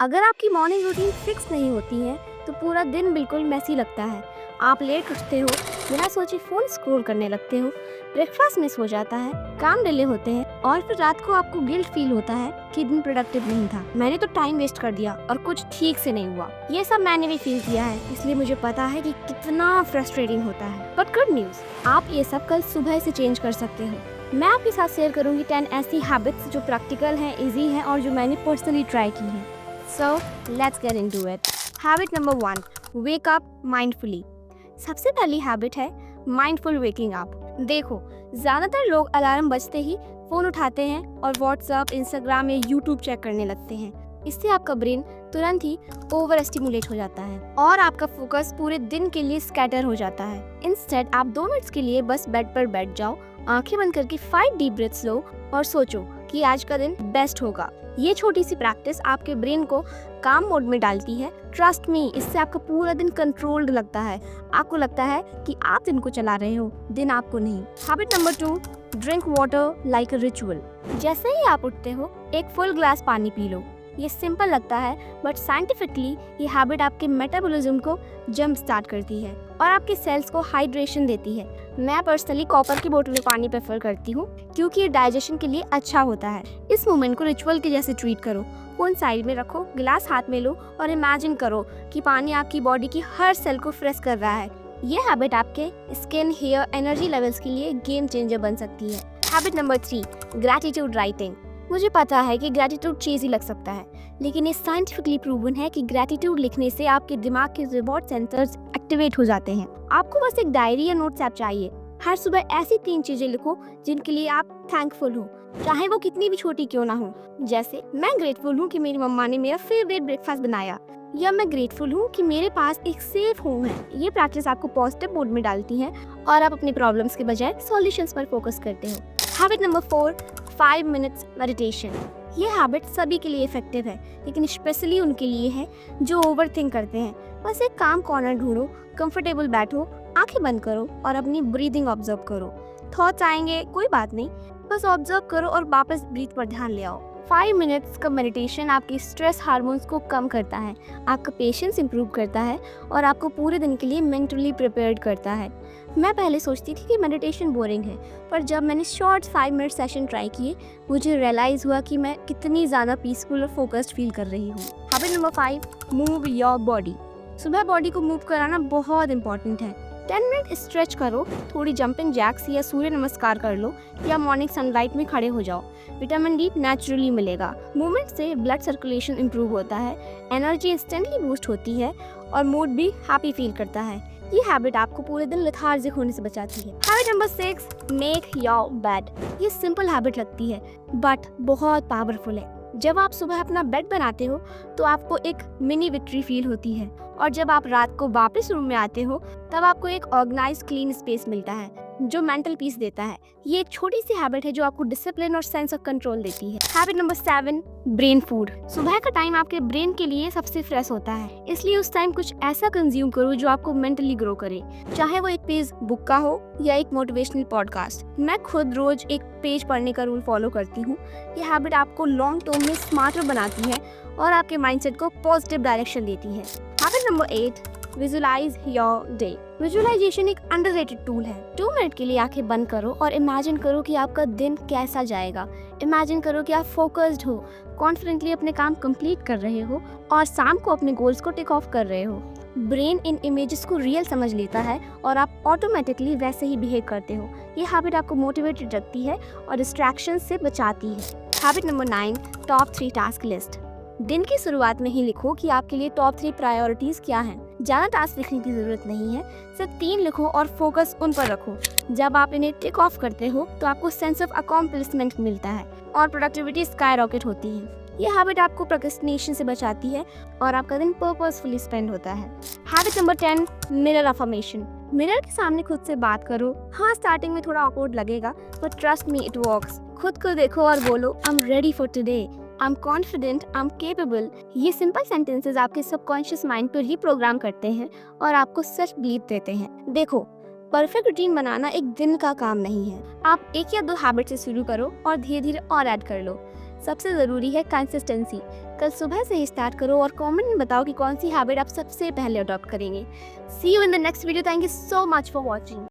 अगर आपकी morning routine fix नहीं होती है तो पूरा दिन बिल्कुल मैसी लगता है। आप लेट उठते हो, बिना सोचे फ़ोन स्क्रॉल करने लगते हो, ब्रेकफास्ट मिस हो जाता है, काम डिले होते हैं और फिर रात को आपको गिल्ट फील होता है कि दिन प्रोडक्टिव नहीं था, मैंने तो टाइम वेस्ट कर दिया और कुछ ठीक से नहीं हुआ। ये सब मैंने भी फील किया है, इसलिए मुझे पता है कि कितना फ्रस्ट्रेटिंग होता है। बट गुड न्यूज़, आप ये सब कल सुबह से चेंज कर सकते हो। मैं आपके साथ शेयर करूंगी 10 ऐसी हैबिट्स जो प्रैक्टिकल हैं, इजी हैं और जो मैंने पर्सनली ट्राई की हैं। So let's get into it. Habit number 1, wake up mindfully. सबसे पहली हैबिट है माइंडफुल वेकिंग अप। देखो, ज़्यादातर लोग अलार्म बजते ही फ़ोन उठाते हैं और व्हाट्सएप, इंस्टाग्राम या यूट्यूब चेक करने लगते हैं। इससे आपका ब्रेन तुरंत ही ओवर स्टिमुलेट हो जाता है और आपका फोकस पूरे दिन के लिए स्कैटर हो जाता है। इंस्टेड आप 2 मिनट्स के लिए बस बेड पर बैठ जाओ, आंखें बंद करके 5 डीप ब्रेथ्स लो और सोचो कि आज का दिन बेस्ट होगा। ये छोटी सी प्रैक्टिस आपके ब्रेन को काम मोड में डालती है। ट्रस्ट मी, इससे आपका पूरा दिन कंट्रोल्ड लगता है। आपको लगता है कि आप दिन को चला रहे हो, दिन आपको नहीं। Habit number 2, drink water like a ritual. जैसे ही आप उठते हो, एक फुल ग्लास पानी पी लो। ये सिंपल लगता है बट साइंटिफिकली ये हैबिट आपके मेटाबॉलिज्म को जंप स्टार्ट करती है और आपके सेल्स को हाइड्रेशन देती है। मैं पर्सनली कॉपर की बोतल में पानी प्रेफर करती हूँ क्योंकि ये डाइजेशन के लिए अच्छा होता है। इस मोमेंट को रिचुअल के जैसे ट्रीट करो। फोन साइड में रखो, गिलास हाथ में लो और इमेजिन करो कि पानी आपकी बॉडी की हर सेल को फ्रेश कर रहा है। ये हैबिट आपके स्किन, हेयर, एनर्जी लेवल्स के लिए गेम चेंजर बन सकती है। Habit number 3, gratitude writing. मुझे पता है कि ग्रैटिट्यूड चीज़ी लग सकता है, लेकिन ये साइंटिफिकली प्रूवन है कि ग्रैटिट्यूड लिखने से आपके दिमाग के रिवॉर्ड सेंटर्स एक्टिवेट हो जाते हैं। आपको बस एक डायरी या नोट्स ऐप चाहिए। हर सुबह ऐसी 3 चीजें लिखो जिनके लिए आप थैंकफुल हो, चाहे वो कितनी भी छोटी क्यों ना हो। जैसे, मैं ग्रेटफुल हूँ कि मेरी मम्मा ने मेरा फेवरेट ब्रेकफास्ट बनाया, या मैं ग्रेटफुल हूँ कि मेरे पास एक सेफ होम है। ये प्रैक्टिस आपको पॉजिटिव मोड में डालती है और आप अपने प्रॉब्लम्स के बजाय सॉल्यूशंस पर फोकस करते हो। Habit number 4, 5 minutes meditation. ये हैबिट सभी के लिए इफेक्टिव है, लेकिन स्पेशली उनके लिए है जो ओवरथिंक करते हैं। बस एक काम कॉर्नर ढूंढो, कंफर्टेबल बैठो, आंखें बंद करो और अपनी ब्रीदिंग ऑब्जर्व करो। थॉट्स आएंगे, कोई बात नहीं, बस ऑब्जर्व करो और वापस ब्रीथ पर ध्यान ले आओ। 5 मिनट्स का मेडिटेशन आपके स्ट्रेस हार्मोन्स को कम करता है, आपका पेशेंस इंप्रूव करता है और आपको पूरे दिन के लिए मेंटली प्रिपेयर्ड करता है। मैं पहले सोचती थी कि मेडिटेशन बोरिंग है, पर जब मैंने शॉर्ट 5 मिनट सेशन ट्राई किए, मुझे रियलाइज़ हुआ कि मैं कितनी ज़्यादा पीसफुल और फोकस्ड फील कर रही हूँ। Habit number 5, move your body. सुबह बॉडी को मूव कराना बहुत इंपॉर्टेंट है। 10 मिनट स्ट्रेच करो, थोड़ी जंपिंग जैक्स या सूर्य नमस्कार कर लो, या मॉर्निंग सनलाइट में खड़े हो जाओ। विटामिन डी नेचुरली मिलेगा। मूवमेंट से ब्लड सर्कुलेशन इंप्रूव होता है, एनर्जी इंस्टेंटली बूस्ट होती है और मूड भी हैप्पी फील करता है। ये हैबिट आपको पूरे दिन लेथार्जिक होने से बचाती है। Habit number 6, make your bed. ये सिंपल हैबिट लगती है बट बहुत पावरफुल है। जब आप सुबह अपना बेड बनाते हो तो आपको एक मिनी विक्ट्री फील होती है, और जब आप रात को वापस रूम में आते हो तब आपको एक ऑर्गेनाइज्ड क्लीन स्पेस मिलता है जो मेंटल पीस देता है। ये एक छोटी सी हैबिट है जो आपको डिसिप्लिन और सेंस ऑफ कंट्रोल देती है। Habit number 7, brain food. सुबह का टाइम आपके ब्रेन के लिए सबसे फ्रेश होता है, इसलिए उस टाइम कुछ ऐसा कंज्यूम करो जो आपको मेंटली ग्रो करे, चाहे वो एक पेज बुक का हो या एक मोटिवेशनल पॉडकास्ट। मैं खुद रोज एक पेज पढ़ने का रूल फॉलो करती हूँ। ये हैबिट आपको लॉन्ग टर्म में स्मार्टर बनाती है और आपके माइंडसेट को पॉजिटिव डायरेक्शन देती है। Habit number 8, visualise your day. Visualisation एक अंडररेटेड टूल है। 2 मिनट के लिए आंखें बंद करो और इमेजिन करो कि आपका दिन कैसा जाएगा। इमेजिन करो कि आप फोकस्ड हो, कॉन्फिडेंटली अपने काम कंप्लीट कर रहे हो और शाम को अपने गोल्स को टिक ऑफ कर रहे हो। ब्रेन इन इमेजेस को रियल समझ लेता है और आप ऑटोमेटिकली वैसे ही बिहेव करते हो। ये हैबिट आपको मोटिवेटेड रखती है और डिस्ट्रैक्शन से बचाती है। Habit number 9, top 3 task list. दिन की शुरुआत में ही लिखो कि आपके लिए टॉप 3 प्रायोरिटीज क्या हैं। ज़्यादा टास्क लिखने की जरूरत नहीं है, सिर्फ 3 लिखो और फोकस उन पर रखो। जब आप इन्हें टिक ऑफ करते हो तो आपको सेंस ऑफ अकॉम्प्लिशमेंट मिलता है और प्रोडक्टिविटी स्काई रॉकेट होती है। ये हैबिट आपको प्रोक्रेस्टिनेशन से बचाती है और आपका दिन पर्पसफुली स्पेंड होता है। Habit number 10, mirror affirmation. Mirror के सामने खुद से बात करो। हाँ, स्टार्टिंग में थोड़ा ऑकवर्ड लगेगा, but trust me, it works. खुद को देखो और बोलो, I am ready for today, I am confident, I am capable. ये सिंपल सेंटेंसेस आपके सबकॉन्शियस माइंड पर ही प्रोग्राम करते हैं और आपको सच बिलीव देते हैं। देखो, परफेक्ट रूटीन बनाना एक दिन का काम नहीं है। आप 1 या 2 हैबिट से शुरू करो और धीरे धीरे और ऐड कर लो। सबसे ज़रूरी है कंसिस्टेंसी। कल सुबह से ही स्टार्ट करो और कमेंट में बताओ कि कौन सी हैबिट आप सबसे पहले अडॉप्ट करेंगे। See you in the next video. Thank you so much for watching.